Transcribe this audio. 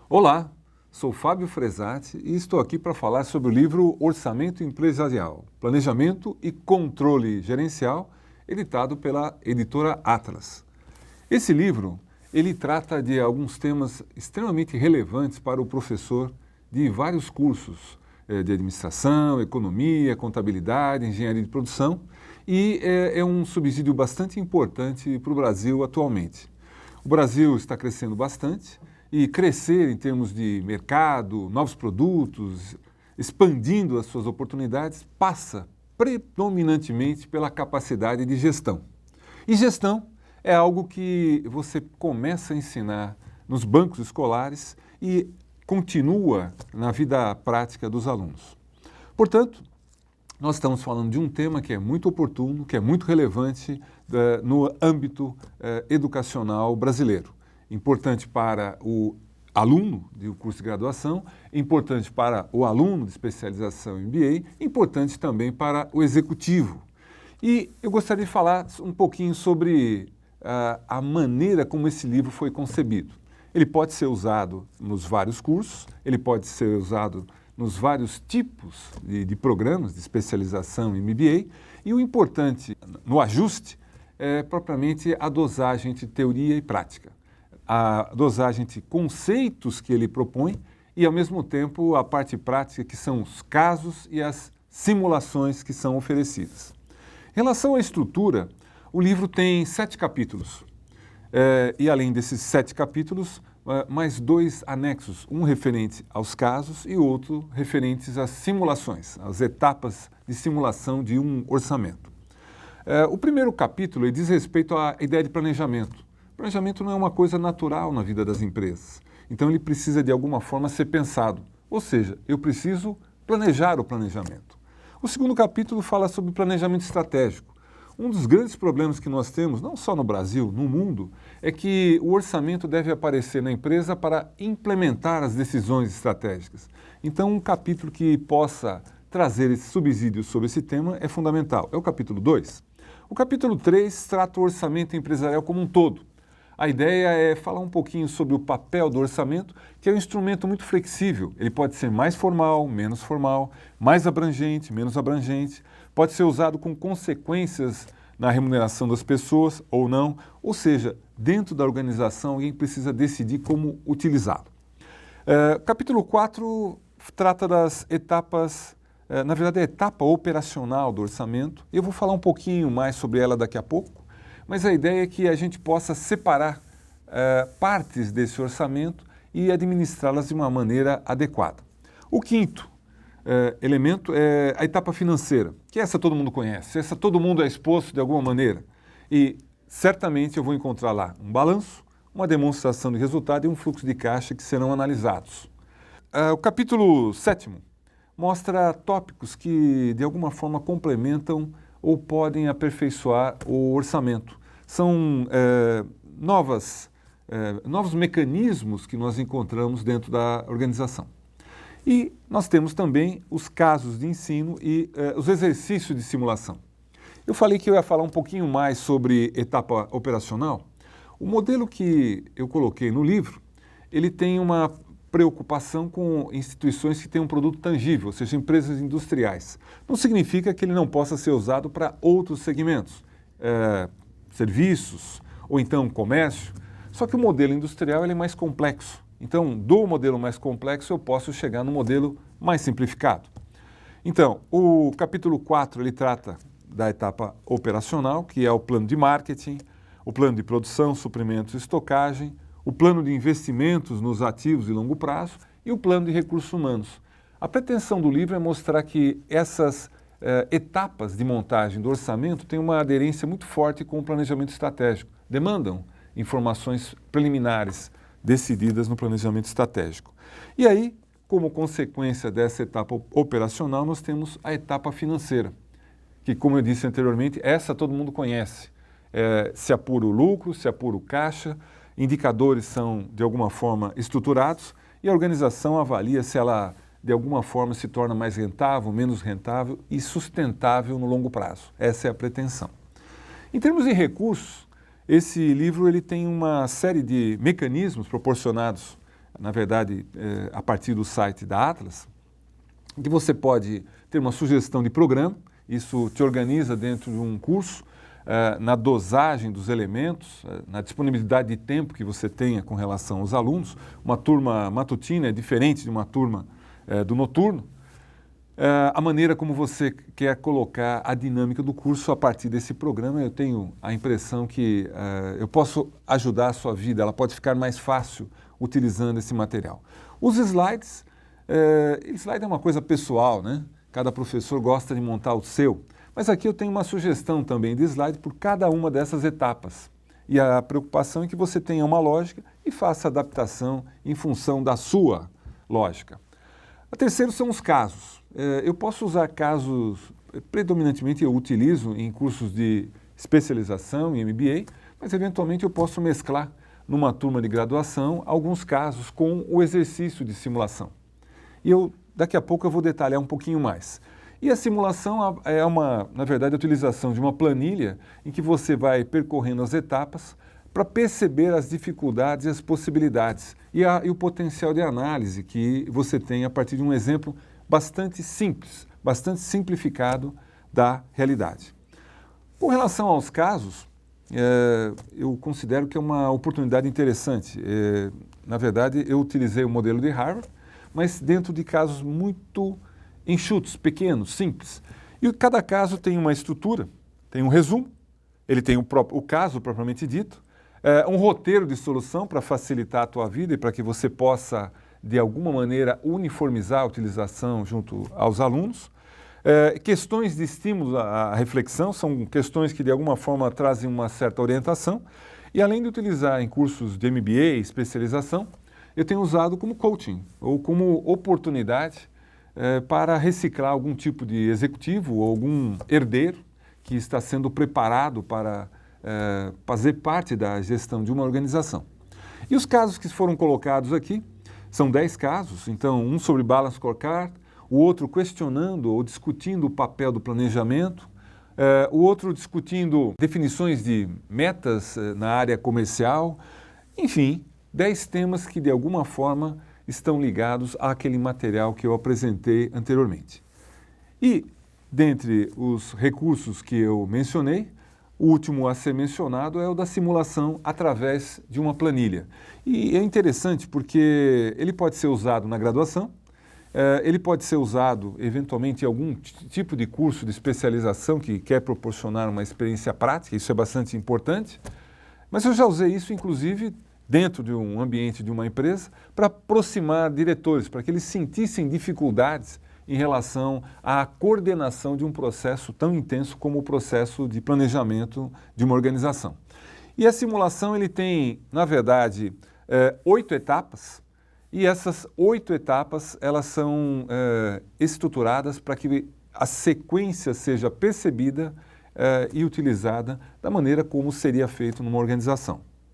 Olá, sou Fábio Fresati e estou aqui para falar sobre o livro Orçamento Empresarial, Planejamento e Controle Gerencial, editado pela editora Atlas. Esse livro, ele trata de alguns temas extremamente relevantes para o professor de vários cursos de administração, economia, contabilidade, engenharia de produção e é um subsídio bastante importante para o Brasil atualmente. O Brasil está crescendo bastante e crescer em termos de mercado, novos produtos, expandindo as suas oportunidades, passa predominantemente pela capacidade de gestão. E gestão é algo que você começa a ensinar nos bancos escolares e continua na vida prática dos alunos. Portanto, nós estamos falando de um tema que é muito oportuno, que é muito relevante no âmbito educacional brasileiro. Importante para o aluno do curso de graduação, importante para o aluno de especialização em MBA, importante também para o executivo. E eu gostaria de falar um pouquinho sobre a maneira como esse livro foi concebido. Ele pode ser usado nos vários cursos, ele pode ser usado nos vários tipos de programas de especialização em MBA, e o importante no ajuste é propriamente a dosagem entre teoria e prática. A dosagem de conceitos que ele propõe e, ao mesmo tempo, a parte prática, que são os casos e as simulações que são oferecidas. Em relação à estrutura, o livro tem 7 capítulos. E, além desses 7 capítulos, mais 2 anexos, um referente aos casos e outro referentes às simulações, às etapas de simulação de um orçamento. O primeiro capítulo diz respeito à ideia de planejamento. Planejamento não é uma coisa natural na vida das empresas. Então, ele precisa, de alguma forma, ser pensado. Ou seja, eu preciso planejar o planejamento. O segundo capítulo fala sobre planejamento estratégico. Um dos grandes problemas que nós temos, não só no Brasil, no mundo, é que o orçamento deve aparecer na empresa para implementar as decisões estratégicas. Então, um capítulo que possa trazer esse subsídio sobre esse tema é fundamental. É o capítulo 2. O capítulo 3 trata o orçamento empresarial como um todo. A ideia é falar um pouquinho sobre o papel do orçamento, que é um instrumento muito flexível. Ele pode ser mais formal, menos formal, mais abrangente, menos abrangente. Pode ser usado com consequências na remuneração das pessoas ou não. Ou seja, dentro da organização, alguém precisa decidir como utilizá-lo. Capítulo 4 trata das etapas, na verdade, a etapa operacional do orçamento. Eu vou falar um pouquinho mais sobre ela daqui a pouco. Mas a ideia é que a gente possa separar partes desse orçamento e administrá-las de uma maneira adequada. O quinto elemento é a etapa financeira, que essa todo mundo conhece, essa todo mundo é exposto de alguma maneira. E certamente eu vou encontrar lá um balanço, uma demonstração de resultado e um fluxo de caixa que serão analisados. O capítulo 7º mostra tópicos que de alguma forma complementam ou podem aperfeiçoar o orçamento. São novos mecanismos que nós encontramos dentro da organização. E nós temos também os casos de ensino e os exercícios de simulação. Eu falei que eu ia falar um pouquinho mais sobre etapa operacional. O modelo que eu coloquei no livro, ele tem uma preocupação com instituições que têm um produto tangível, ou seja, empresas industriais. Não significa que ele não possa ser usado para outros segmentos, serviços ou então comércio, só que o modelo industrial ele é mais complexo. Então, do modelo mais complexo, eu posso chegar no modelo mais simplificado. Então, o capítulo 4 ele trata da etapa operacional, que é o plano de marketing, o plano de produção, suprimentos e estocagem, o plano de investimentos nos ativos de longo prazo e o plano de recursos humanos. A pretensão do livro é mostrar que essas etapas de montagem do orçamento têm uma aderência muito forte com o planejamento estratégico, demandam informações preliminares decididas no planejamento estratégico. E aí, como consequência dessa etapa operacional, nós temos a etapa financeira, que, como eu disse anteriormente, essa todo mundo conhece. Se apura o lucro, se apura o caixa, indicadores são, de alguma forma, estruturados e a organização avalia se ela, de alguma forma, se torna mais rentável, menos rentável e sustentável no longo prazo. Essa é a pretensão. Em termos de recursos, esse livro ele tem uma série de mecanismos proporcionados na verdade, a partir do site da Atlas, que você pode ter uma sugestão de programa, isso te organiza dentro de um curso, na dosagem dos elementos, na disponibilidade de tempo que você tenha com relação aos alunos. Uma turma matutina é diferente de uma turma do noturno. A maneira como você quer colocar a dinâmica do curso a partir desse programa, eu tenho a impressão que eu posso ajudar a sua vida, ela pode ficar mais fácil utilizando esse material. Os slides, slide é uma coisa pessoal, né? Cada professor gosta de montar o seu. Mas aqui eu tenho uma sugestão também de slide por cada uma dessas etapas. E a preocupação é que você tenha uma lógica e faça adaptação em função da sua lógica. A terceira são os casos. Eu posso usar casos, predominantemente eu utilizo em cursos de especialização em MBA, mas eventualmente eu posso mesclar numa turma de graduação alguns casos com o exercício de simulação. E daqui a pouco eu vou detalhar um pouquinho mais. E a simulação é na verdade, a utilização de uma planilha em que você vai percorrendo as etapas para perceber as dificuldades e as possibilidades e o potencial de análise que você tem a partir de um exemplo bastante simples, bastante simplificado da realidade. Com relação aos casos, eu considero que é uma oportunidade interessante. Na verdade, eu utilizei o modelo de Harvard, mas dentro de casos muito enxutos, pequenos, simples. E cada caso tem uma estrutura, tem um resumo, ele tem o caso propriamente dito, um roteiro de solução para facilitar a tua vida e para que você possa, de alguma maneira, uniformizar a utilização junto aos alunos. Questões de estímulo à reflexão, são questões que de alguma forma trazem uma certa orientação. E além de utilizar em cursos de MBA, especialização, eu tenho usado como coaching ou como oportunidade para reciclar algum tipo de executivo ou algum herdeiro que está sendo preparado para fazer parte da gestão de uma organização. E os casos que foram colocados aqui são 10 casos, então um sobre Balance Scorecard, o outro questionando ou discutindo o papel do planejamento, o outro discutindo definições de metas na área comercial, enfim, 10 temas que de alguma forma estão ligados àquele material que eu apresentei anteriormente. E, dentre os recursos que eu mencionei, o último a ser mencionado é o da simulação através de uma planilha. E é interessante porque ele pode ser usado na graduação, ele pode ser usado eventualmente em algum tipo de curso de especialização que quer proporcionar uma experiência prática, isso é bastante importante, mas eu já usei isso inclusive dentro de um ambiente de uma empresa para aproximar diretores, para que eles sentissem dificuldades em relação à coordenação de um processo tão intenso como o processo de planejamento de uma organização. E a simulação ele tem, na verdade, 8 etapas, e essas 8 etapas elas são estruturadas para que a sequência seja percebida e utilizada da maneira como seria feito numa organização.